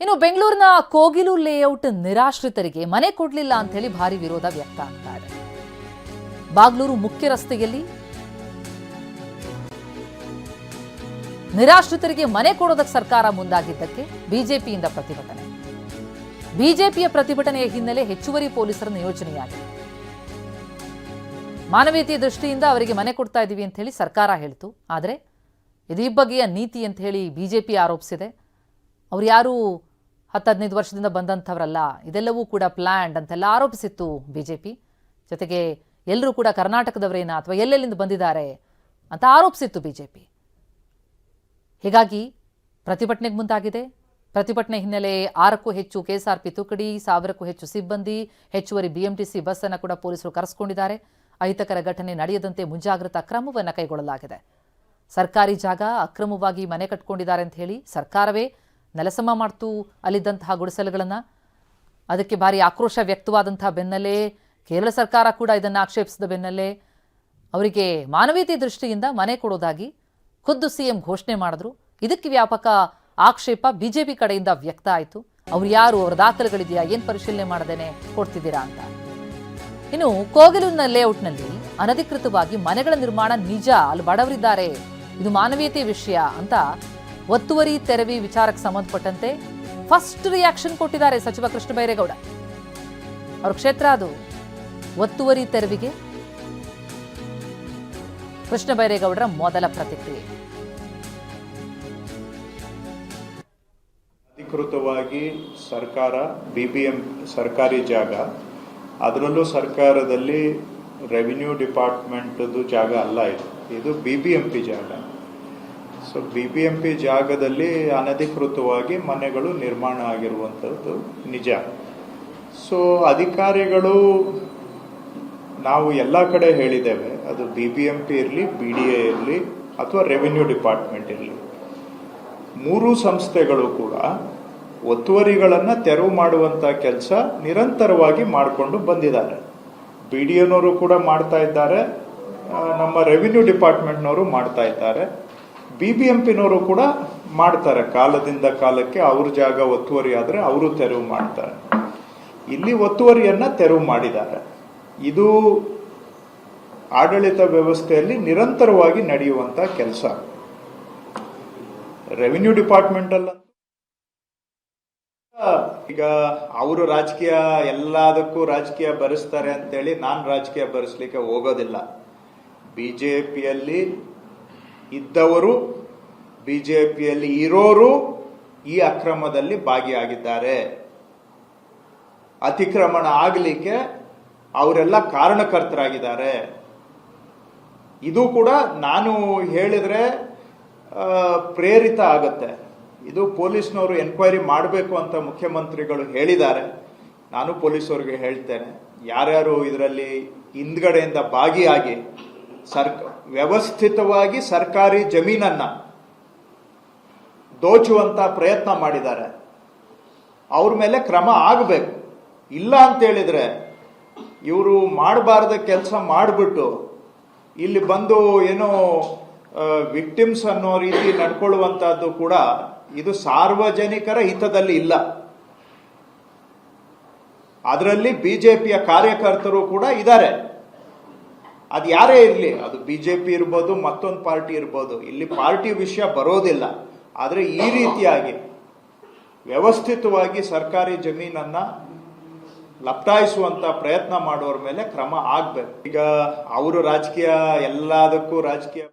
ಇನ್ನು ಬೆಂಗಳೂರಿನ ಕೋಗಿಲು ಲೇಔಟ್ ನಿರಾಶ್ರಿತರಿಗೆ ಮನೆ ಕೊಡಲಿಲ್ಲ ಅಂತ ಹೇಳಿ ಭಾರಿ ವಿರೋಧ ವ್ಯಕ್ತ ಆಗ್ತಾ ಇದೆ. ಬಾಗ್ಲೂರು ಮುಖ್ಯ ರಸ್ತೆಯಲ್ಲಿ ನಿರಾಶ್ರಿತರಿಗೆ ಮನೆ ಕೊಡೋದಕ್ಕೆ ಸರ್ಕಾರ ಮುಂದಾಗಿದ್ದಕ್ಕೆ ಬಿಜೆಪಿಯಿಂದ ಪ್ರತಿಭಟನೆ. ಬಿಜೆಪಿಯ ಪ್ರತಿಭಟನೆಯ ಹಿನ್ನೆಲೆ ಹೆಚ್ಚುವರಿ ಪೊಲೀಸರ ನಿಯೋಜನೆಯಾಗಿದೆ. ಮಾನವೀಯತೆಯ ದೃಷ್ಟಿಯಿಂದ ಅವರಿಗೆ ಮನೆ ಕೊಡ್ತಾ ಇದ್ದೀವಿ ಅಂತ ಹೇಳಿ ಸರ್ಕಾರ ಹೇಳಿತು. ಆದರೆ ಇದು ಈ ಬಗೆಯ ನೀತಿ ಅಂತ ಹೇಳಿ ಬಿಜೆಪಿ ಆರೋಪಿಸಿದೆ. ಅವ್ರು ಯಾರು 10-15 ವರ್ಷದಿಂದ ಬಂದಂಥವರಲ್ಲ, ಇದೆಲ್ಲವೂ ಕೂಡ ಪ್ಲ್ಯಾಂಡ್ ಅಂತೆಲ್ಲ ಆರೋಪಿಸಿತ್ತು ಬಿಜೆಪಿ. ಜೊತೆಗೆ ಎಲ್ಲರೂ ಕೂಡ ಕರ್ನಾಟಕದವರೇನ ಅಥವಾ ಎಲ್ಲೆಲ್ಲಿಂದ ಬಂದಿದ್ದಾರೆ ಅಂತ ಆರೋಪಿಸಿತ್ತು ಬಿಜೆಪಿ. ಹೀಗಾಗಿ ಪ್ರತಿಭಟನೆಗೆ ಮುಂದಾಗಿದೆ. ಪ್ರತಿಭಟನೆ ಹಿನ್ನೆಲೆ 6ಕ್ಕೂ ಹೆಚ್ಚು ಕೆಎಸ್ಆರ್ಪಿ ತುಕಡಿ, 1000ಕ್ಕೂ ಹೆಚ್ಚು ಸಿಬ್ಬಂದಿ, ಹೆಚ್ಚುವರಿ ಬಿಎಂಟಿಸಿ ಬಸ್ ಅನ್ನು ಕೂಡ ಪೊಲೀಸರು ಕರೆಸಿಕೊಂಡಿದ್ದಾರೆ. ಅಹಿತಕರ ಘಟನೆ ನಡೆಯದಂತೆ ಮುಂಜಾಗ್ರತಾ ಕ್ರಮವನ್ನು ಕೈಗೊಳ್ಳಲಾಗಿದೆ. ಸರ್ಕಾರಿ ಜಾಗ ಅಕ್ರಮವಾಗಿ ಮನೆ ಕಟ್ಕೊಂಡಿದ್ದಾರೆ ಅಂತ ಹೇಳಿ ಸರ್ಕಾರವೇ ನೆಲಸಮ ಮಾಡ್ತು ಅಲ್ಲಿದ್ದಂತಹ ಗುಡಿಸಲುಗಳನ್ನು. ಅದಕ್ಕೆ ಭಾರಿ ಆಕ್ರೋಶ ವ್ಯಕ್ತವಾದಂತಹ ಬೆನ್ನಲ್ಲೇ ಕೇರಳ ಸರ್ಕಾರ ಕೂಡ ಇದನ್ನು ಆಕ್ಷೇಪಿಸಿದ ಬೆನ್ನಲ್ಲೇ ಅವರಿಗೆ ಮಾನವೀಯತೆ ದೃಷ್ಟಿಯಿಂದ ಮನೆ ಕೊಡೋದಾಗಿ ಖುದ್ದು ಸಿಎಂ ಘೋಷಣೆ ಮಾಡಿದ್ರು. ಇದಕ್ಕೆ ವ್ಯಾಪಕ ಆಕ್ಷೇಪ ಬಿಜೆಪಿ ಕಡೆಯಿಂದ ವ್ಯಕ್ತ ಆಯಿತು. ಅವ್ರು ಯಾರು, ಅವರ ದಾಖಲೆಗಳಿದೆಯಾ, ಏನು ಪರಿಶೀಲನೆ ಮಾಡದೇನೆ ಕೊಡ್ತಿದ್ದೀರಾ ಅಂತ. ಇನ್ನು ಕೋಗಿಲುನ ಲೇಔಟ್ನಲ್ಲಿ ಅನಧಿಕೃತವಾಗಿ ಮನೆಗಳ ನಿರ್ಮಾಣ ನಿಜ, ಅಲ್ಲಿ ಬಡವರಿದ್ದಾರೆ, ಇದು ಮಾನವೀಯತೆ ವಿಷಯ ಅಂತ ಒತ್ತುವರಿ ತೆರವಿ ವಿಚಾರಕ್ಕೆ ಸಂಬಂಧಪಟ್ಟಂತೆ ಫಸ್ಟ್ ರಿಯಾಕ್ಷನ್ ಕೊಟ್ಟಿದ್ದಾರೆ ಸಚಿವ ಕೃಷ್ಣ ಬೈರೇಗೌಡ. ಅವ್ರ ಕ್ಷೇತ್ರ ಅದು. ಒತ್ತುವರಿ ತೆರವಿಗೆ ಕೃಷ್ಣ ಬೈರೇಗೌಡರ ಮೊದಲ ಪ್ರತಿಕ್ರಿಯೆ. ಅಧಿಕೃತವಾಗಿ ಸರ್ಕಾರ ಬಿಬಿಎಂ ಸರ್ಕಾರಿ ಜಾಗ, ಅದರಲ್ಲೂ ಸರ್ಕಾರದಲ್ಲಿ ರೆವಿನ್ಯೂ ಡಿಪಾರ್ಟ್ಮೆಂಟ್ದು ಜಾಗ ಅಲ್ಲ, ಇದು ಬಿಬಿಎಂಪಿ ಜಾಗ. ಸೊ ಬಿಬಿಎಂಪಿ ಜಾಗದಲ್ಲಿ ಅನಧಿಕೃತವಾಗಿ ಮನೆಗಳು ನಿರ್ಮಾಣ ಆಗಿರುವಂಥದ್ದು ನಿಜ. ಸೊ ಅಧಿಕಾರಿಗಳು, ನಾವು ಎಲ್ಲ ಕಡೆ ಹೇಳಿದ್ದೇವೆ, ಅದು ಬಿಬಿಎಂಪಿ ಇರಲಿ, BDA ಇರಲಿ ಅಥವಾ ರೆವಿನ್ಯೂ ಡಿಪಾರ್ಟ್ಮೆಂಟ್ ಇರಲಿ, ಮೂರೂ ಸಂಸ್ಥೆಗಳು ಕೂಡ ಒತ್ತುವರಿಗಳನ್ನು ತೆರವು ಮಾಡುವಂಥ ಕೆಲಸ ನಿರಂತರವಾಗಿ ಮಾಡಿಕೊಂಡು ಬಂದಿದ್ದಾರೆ. BDAನವರು ಕೂಡ ಮಾಡ್ತಾ ಇದ್ದಾರೆ, ನಮ್ಮ ರೆವಿನ್ಯೂ ಡಿಪಾರ್ಟ್ಮೆಂಟ್ನವರು ಮಾಡ್ತಾ ಇದ್ದಾರೆ, ಬಿಬಿಎಂಪಿನವರು ಕೂಡ ಮಾಡ್ತಾರೆ. ಕಾಲದಿಂದ ಕಾಲಕ್ಕೆ ಅವ್ರ ಜಾಗ ಒತ್ತುವರಿ ಆದರೆ ಅವರು ತೆರವು ಮಾಡ್ತಾರೆ. ಇಲ್ಲಿ ಒತ್ತುವರಿಯನ್ನು ತೆರವು ಮಾಡಿದ್ದಾರೆ. ಇದು ಆಡಳಿತ ವ್ಯವಸ್ಥೆಯಲ್ಲಿ ನಿರಂತರವಾಗಿ ನಡೆಯುವಂಥ ಕೆಲಸ. ರೆವಿನ್ಯೂ ಡಿಪಾರ್ಟ್ಮೆಂಟ್ ಅಲ್ಲ, ಈಗ ಅವರು ರಾಜಕೀಯ ಎಲ್ಲದಕ್ಕೂ ರಾಜಕೀಯ ಬರೆಸ್ತಾರೆ ಅಂತೇಳಿ ನಾನು ರಾಜಕೀಯ ಬರೆಸ್ಲಿಕ್ಕೆ ಹೋಗೋದಿಲ್ಲ. ಬಿಜೆಪಿಯಲ್ಲಿ ಇದ್ದವರು, ಬಿಜೆಪಿಯಲ್ಲಿ ಇರೋರು ಈ ಅಕ್ರಮದಲ್ಲಿ ಭಾಗಿಯಾಗಿದ್ದಾರೆ. ಅತಿಕ್ರಮಣ ಆಗಲಿಕ್ಕೆ ಅವರೆಲ್ಲ ಕಾರಣಕರ್ತರಾಗಿದ್ದಾರೆ. ಇದು ಕೂಡ ನಾನು ಹೇಳಿದ್ರೆ ಪ್ರೇರಿತ ಆಗತ್ತೆ. ಇದು ಪೊಲೀಸ್ನವರು ಎನ್ಕ್ವೈರಿ ಮಾಡಬೇಕು ಅಂತ ಮುಖ್ಯಮಂತ್ರಿಗಳು ಹೇಳಿದ್ದಾರೆ. ನಾನು ಪೊಲೀಸವ್ರಿಗೆ ಹೇಳ್ತೇನೆ, ಯಾರ್ಯಾರು ಇದರಲ್ಲಿ ಹಿಂದ್ಗಡೆಯಿಂದ ಭಾಗಿಯಾಗಿ ವ್ಯವಸ್ಥಿತವಾಗಿ ಸರ್ಕಾರಿ ಜಮೀನನ್ನ ದೋಚುವಂತ ಪ್ರಯತ್ನ ಮಾಡಿದ್ದಾರೆ, ಅವ್ರ ಮೇಲೆ ಕ್ರಮ ಆಗಬೇಕು. ಇಲ್ಲ ಅಂತ ಹೇಳಿದ್ರೆ ಇವರು ಮಾಡಬಾರ್ದ ಕೆಲಸ ಮಾಡಿಬಿಟ್ಟು ಇಲ್ಲಿ ಬಂದು ಏನೋ ವಿಕ್ಟಿಮ್ಸ್ ಅನ್ನೋ ರೀತಿ ನಡ್ಕೊಳ್ಳುವಂತಹದ್ದು ಕೂಡ ಇದು ಸಾರ್ವಜನಿಕರ ಹಿತದಲ್ಲಿ ಇಲ್ಲ. ಅದರಲ್ಲಿ ಬಿಜೆಪಿಯ ಕಾರ್ಯಕರ್ತರು ಕೂಡ ಇದ್ದಾರೆ. ಅದು ಯಾರೇ ಇರಲಿ, ಅದು ಬಿಜೆಪಿ ಇರ್ಬೋದು, ಮತ್ತೊಂದು ಪಾರ್ಟಿ ಇರ್ಬೋದು, ಇಲ್ಲಿ ಪಾರ್ಟಿ ವಿಷಯ ಬರೋದಿಲ್ಲ. ಆದರೆ ಈ ರೀತಿಯಾಗಿ ವ್ಯವಸ್ಥಿತವಾಗಿ ಸರ್ಕಾರಿ ಜಮೀನನ್ನ ಲಪ್ಟಾಯಿಸುವಂತ ಪ್ರಯತ್ನ ಮಾಡೋರ ಮೇಲೆ ಕ್ರಮ ಆಗ್ಬೇಕು. ಈಗ ಅವರು ರಾಜಕೀಯ ಎಲ್ಲದಕ್ಕೂ ರಾಜಕೀಯ